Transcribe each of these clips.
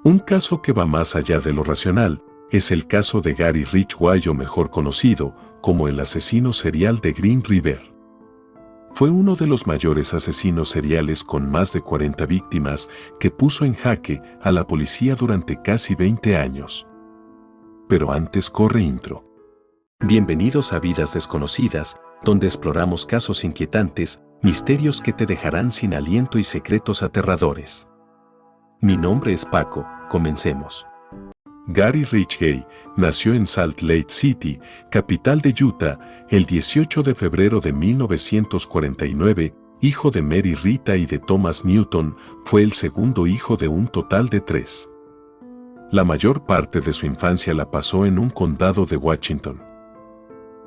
Un caso que va más allá de lo racional es el caso de Gary Ridgway, o mejor conocido como el asesino serial de Green River. Fue uno de los mayores asesinos seriales con más de 40 víctimas que puso en jaque a la policía durante casi 20 años. Pero antes corre intro. Bienvenidos a Vidas Desconocidas, donde exploramos casos inquietantes, misterios que te dejarán sin aliento y secretos aterradores. Mi nombre es Paco, comencemos. Gary Ridgway nació en Salt Lake City, capital de Utah, el 18 de febrero de 1949, hijo de Mary Rita y de Thomas Newton. Fue el segundo hijo de un total de 3. La mayor parte de su infancia la pasó en un condado de Washington.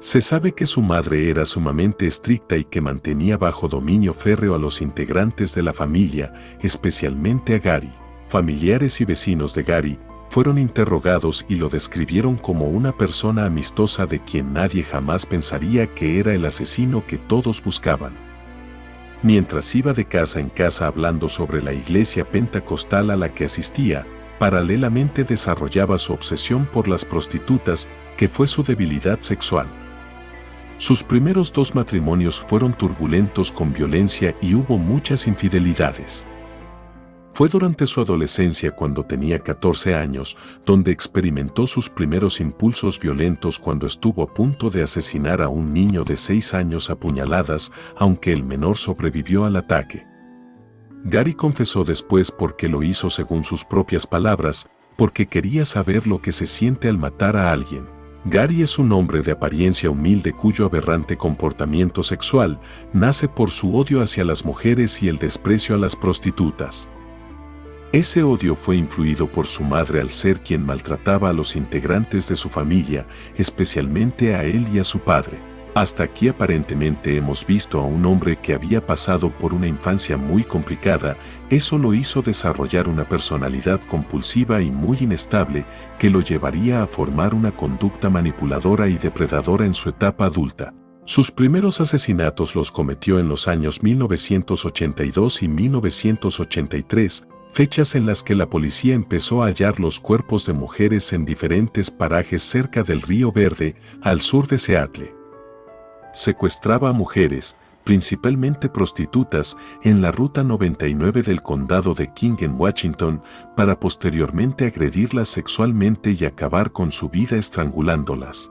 Se sabe que su madre era sumamente estricta y que mantenía bajo dominio férreo a los integrantes de la familia, especialmente a Gary. Familiares y vecinos de Gary fueron interrogados y lo describieron como una persona amistosa de quien nadie jamás pensaría que era el asesino que todos buscaban. Mientras iba de casa en casa hablando sobre la iglesia pentecostal a la que asistía, paralelamente desarrollaba su obsesión por las prostitutas, que fue su debilidad sexual. Sus primeros 2 matrimonios fueron turbulentos con violencia y hubo muchas infidelidades. Fue durante su adolescencia, cuando tenía 14 años, donde experimentó sus primeros impulsos violentos cuando estuvo a punto de asesinar a un niño de 6 años a puñaladas, aunque el menor sobrevivió al ataque. Gary confesó después por qué lo hizo, según sus propias palabras, porque quería saber lo que se siente al matar a alguien. Gary es un hombre de apariencia humilde cuyo aberrante comportamiento sexual nace por su odio hacia las mujeres y el desprecio a las prostitutas. Ese odio fue influido por su madre al ser quien maltrataba a los integrantes de su familia, especialmente a él y a su padre. Hasta aquí aparentemente hemos visto a un hombre que había pasado por una infancia muy complicada. Eso lo hizo desarrollar una personalidad compulsiva y muy inestable que lo llevaría a formar una conducta manipuladora y depredadora en su etapa adulta. Sus primeros asesinatos los cometió en los años 1982 y 1983, fechas en las que la policía empezó a hallar los cuerpos de mujeres en diferentes parajes cerca del Río Verde, al sur de Seattle. Secuestraba a mujeres, principalmente prostitutas, en la Ruta 99 del condado de King en Washington, para posteriormente agredirlas sexualmente y acabar con su vida estrangulándolas.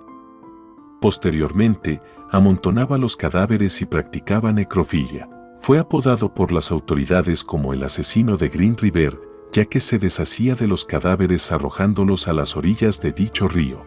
Posteriormente, amontonaba los cadáveres y practicaba necrofilia. Fue apodado por las autoridades como el asesino de Green River, ya que se deshacía de los cadáveres arrojándolos a las orillas de dicho río.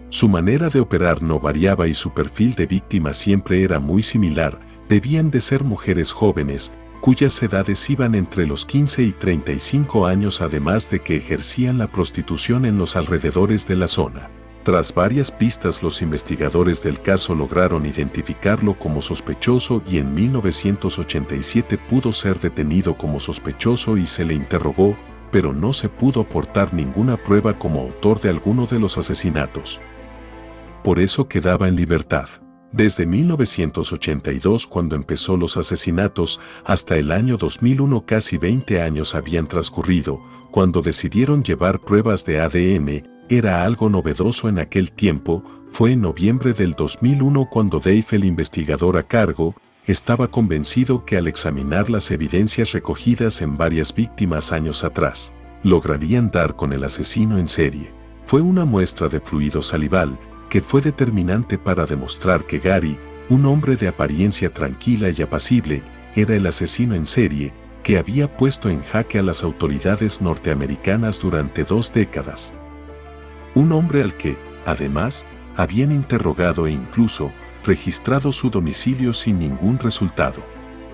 Su manera de operar no variaba y su perfil de víctima siempre era muy similar. Debían de ser mujeres jóvenes, cuyas edades iban entre los 15 y 35 años, además de que ejercían la prostitución en los alrededores de la zona. Tras varias pistas, los investigadores del caso lograron identificarlo como sospechoso y en 1987 pudo ser detenido como sospechoso y se le interrogó, pero no se pudo aportar ninguna prueba como autor de alguno de los asesinatos. Por eso quedaba en libertad. Desde 1982, cuando empezó los asesinatos, hasta el año 2001, casi 20 años habían transcurrido. Cuando decidieron llevar pruebas de ADN, era algo novedoso en aquel tiempo. Fue en noviembre del 2001 cuando Dave, el investigador a cargo, estaba convencido que al examinar las evidencias recogidas en varias víctimas años atrás, lograrían dar con el asesino en serie. Fue una muestra de fluido salival que fue determinante para demostrar que Gary, un hombre de apariencia tranquila y apacible, era el asesino en serie que había puesto en jaque a las autoridades norteamericanas durante 2 décadas. Un hombre al que, además, habían interrogado e incluso registrado su domicilio sin ningún resultado.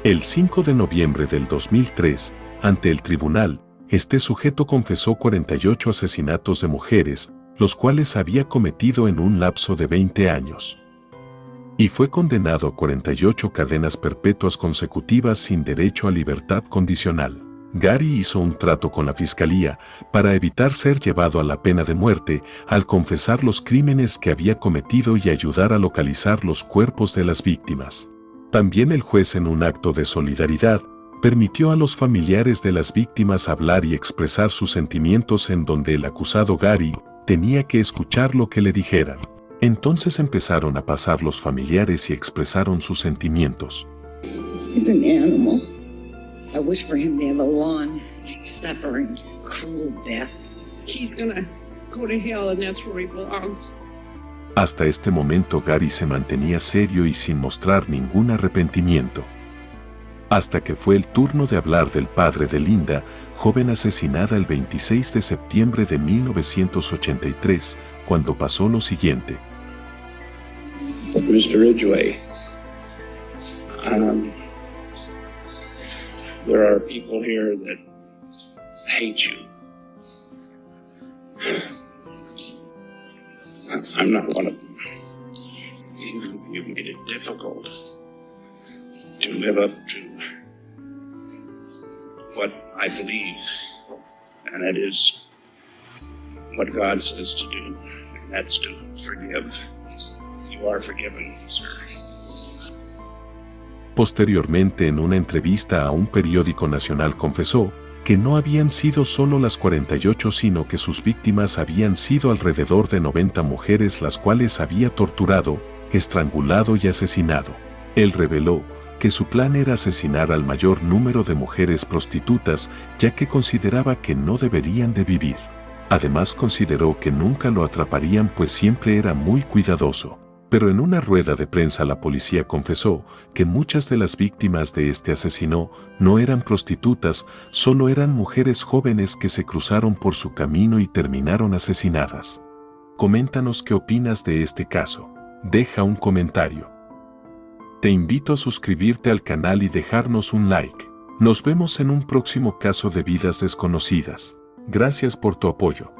El 5 de noviembre del 2003, ante el tribunal, este sujeto confesó 48 asesinatos de mujeres, los cuales había cometido en un lapso de 20 años. Y fue condenado a 48 cadenas perpetuas consecutivas sin derecho a libertad condicional. Gary hizo un trato con la fiscalía para evitar ser llevado a la pena de muerte al confesar los crímenes que había cometido y ayudar a localizar los cuerpos de las víctimas. También el juez, en un acto de solidaridad, permitió a los familiares de las víctimas hablar y expresar sus sentimientos en donde el acusado Gary tenía que escuchar lo que le dijeran. Entonces empezaron a pasar los familiares y expresaron sus sentimientos. He's an animal. I wish for him to have a long, suffering, cruel death. He's gonna go to hell and that's where he belongs. Hasta este momento Gary se mantenía serio y sin mostrar ningún arrepentimiento. Hasta que fue el turno de hablar del padre de Linda, joven asesinada el 26 de septiembre de 1983, cuando pasó lo siguiente. Mr. Ridgway, there are people here that hate you. I'm not one of them. You've made it difficult to live up to what I believe, and that is what God says to do, and that's to forgive. You are forgiven, sir. Posteriormente, en una entrevista a un periódico nacional, confesó que no habían sido solo las 48, sino que sus víctimas habían sido alrededor de 90 mujeres, las cuales había torturado, estrangulado y asesinado. Él reveló que su plan era asesinar al mayor número de mujeres prostitutas, ya que consideraba que no deberían de vivir. Además, consideró que nunca lo atraparían, pues siempre era muy cuidadoso. Pero en una rueda de prensa la policía confesó que muchas de las víctimas de este asesino no eran prostitutas, solo eran mujeres jóvenes que se cruzaron por su camino y terminaron asesinadas. Coméntanos qué opinas de este caso. Deja un comentario. Te invito a suscribirte al canal y dejarnos un like. Nos vemos en un próximo caso de vidas desconocidas. Gracias por tu apoyo.